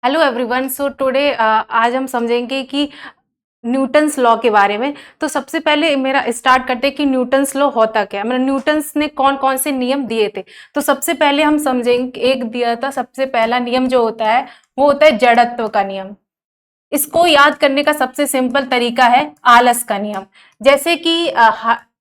Hello everyone. So today आज हम समझेंगे कि न्यूटन्स लॉ के बारे में। तो सबसे पहले मेरा स्टार्ट करते हैं कि न्यूटन्स लॉ होता क्या है, मतलब न्यूटन्स ने कौन कौन से नियम दिए थे। तो सबसे पहले हम समझेंगे, एक दिया था सबसे पहला नियम जो होता है वो होता है जड़त्व का नियम। इसको याद करने का सबसे सिंपल तरीका है आलस का नियम। जैसे कि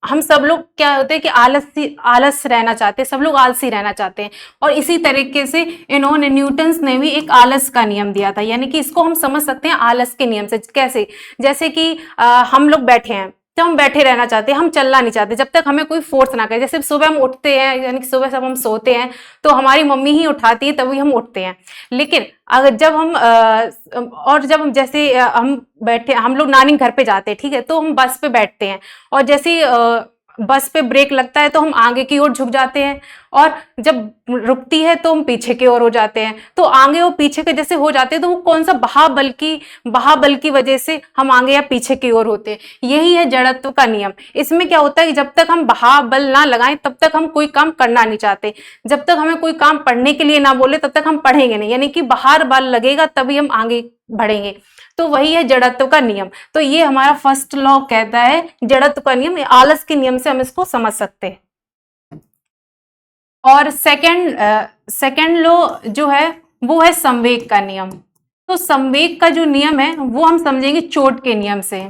हम सब लोग क्या होते हैं कि आलस रहना चाहते हैं, सब लोग आलसी रहना चाहते हैं। और इसी तरीके से इन्होंने न्यूटन्स ने भी एक आलस का नियम दिया था, यानी कि इसको हम समझ सकते हैं आलस के नियम से। कैसे? जैसे कि हम लोग बैठे हैं तो हम बैठे रहना चाहते हैं, हम चलना नहीं चाहते जब तक हमें कोई फोर्स ना करे। जैसे सुबह हम उठते हैं, यानी कि सुबह जब हम सोते हैं तो हमारी मम्मी ही उठाती है तभी हम उठते हैं। लेकिन अगर जब हम और जब हम जैसे हम बैठे, हम लोग नानी घर पे जाते हैं, ठीक है, तो हम बस पे बैठते हैं और जैसे बस पे ब्रेक लगता है तो हम आगे की ओर झुक जाते हैं, और जब रुकती है तो हम पीछे की ओर हो जाते हैं। तो आगे और पीछे के जैसे हो जाते हैं तो वो कौन सा बहाबल की वजह से हम आगे या पीछे की ओर होते हैं। यही है जड़त्व का नियम। इसमें क्या होता है कि जब तक हम बहाबल ना लगाएं तब तक हम कोई काम करना नहीं चाहते। जब तक हमें कोई काम पढ़ने के लिए ना बोले तब तक हम पढ़ेंगे नहीं, यानी कि बाहर बल लगेगा तभी हम आगे बढ़ेंगे। तो वही है जड़त्व का नियम। तो ये हमारा फर्स्ट लॉ कहता है जड़त्व का नियम। आलस के नियम से हम इसको समझ सकते हैं। और सेकंड लॉ जो है वो है संवेग का नियम। तो संवेग का जो नियम है वो हम समझेंगे चोट के नियम से।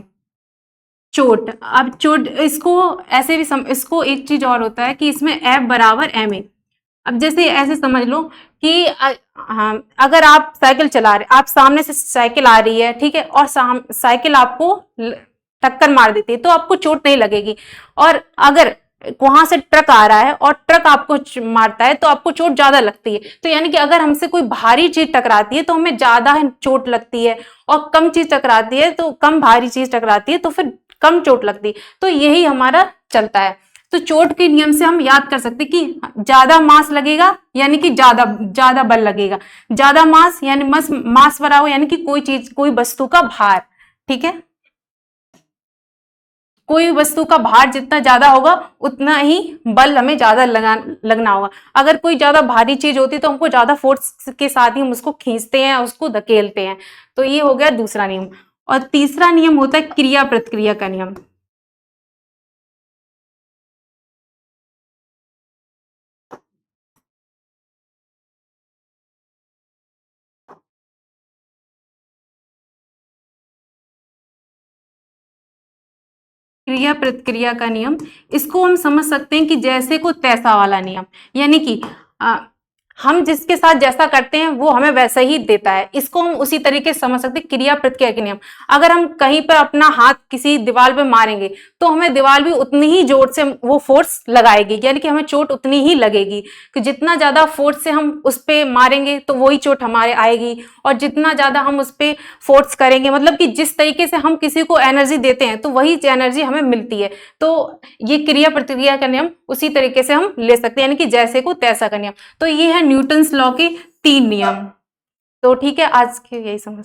चोट, अब चोट इसको ऐसे भी इसको एक चीज और होता है कि इसमें F बराबर ma। अब जैसे ऐसे समझ लो कि हाँ, अगर आप साइकिल चला रहे, आप सामने से साइकिल आ रही है, ठीक है, और साइकिल आपको टक्कर मार देती है तो आपको चोट नहीं लगेगी। और अगर वहां से ट्रक आ रहा है और ट्रक आपको मारता है तो आपको चोट ज्यादा लगती है। तो यानी कि अगर हमसे कोई भारी चीज टकराती है तो हमें ज्यादा चोट लगती है, और कम चीज टकराती है तो कम भारी चीज टकराती है तो फिर कम चोट लगती है। तो यही हमारा चलता है। तो चोट के नियम से हम याद कर सकते कि ज्यादा मास लगेगा यानी कि ज्यादा बल लगेगा। ज्यादा मास यानी मास बराबर यानी कि कोई वस्तु का भार, ठीक है, कोई वस्तु का भार जितना ज्यादा होगा उतना ही बल हमें ज्यादा लगना होगा। अगर कोई ज्यादा भारी चीज होती तो हमको ज्यादा फोर्स के साथ ही हम उसको खींचते हैं, उसको धकेलते हैं। तो ये हो गया दूसरा नियम। और तीसरा नियम होता है क्रिया प्रतिक्रिया का नियम। क्रिया प्रतिक्रिया का नियम, इसको हम समझ सकते हैं कि जैसे को तैसा वाला नियम। यानी कि हम जिसके साथ जैसा करते हैं वो हमें वैसा ही देता है। इसको हम उसी तरीके से समझ सकते हैं क्रिया प्रतिक्रिया के नियम। अगर हम कहीं पर अपना हाथ किसी दीवार पे मारेंगे तो हमें दीवार भी उतनी ही जोर से वो फोर्स लगाएगी, यानी कि हमें चोट उतनी ही लगेगी। कि जितना ज्यादा फोर्स से हम उस पे मारेंगे तो वही चोट हमारे आएगी, और जितना ज्यादा हम उस पे फोर्स करेंगे, मतलब कि जिस तरीके से हम किसी को एनर्जी देते हैं तो वही एनर्जी हमें मिलती है। तो ये क्रिया प्रतिक्रिया का नियम उसी तरीके से हम ले सकते हैं, यानी कि जैसे को तैसा का नियम। तो ये है न्यूटन्स लॉ के 3 नियम। तो ठीक है, आज के यही समझ।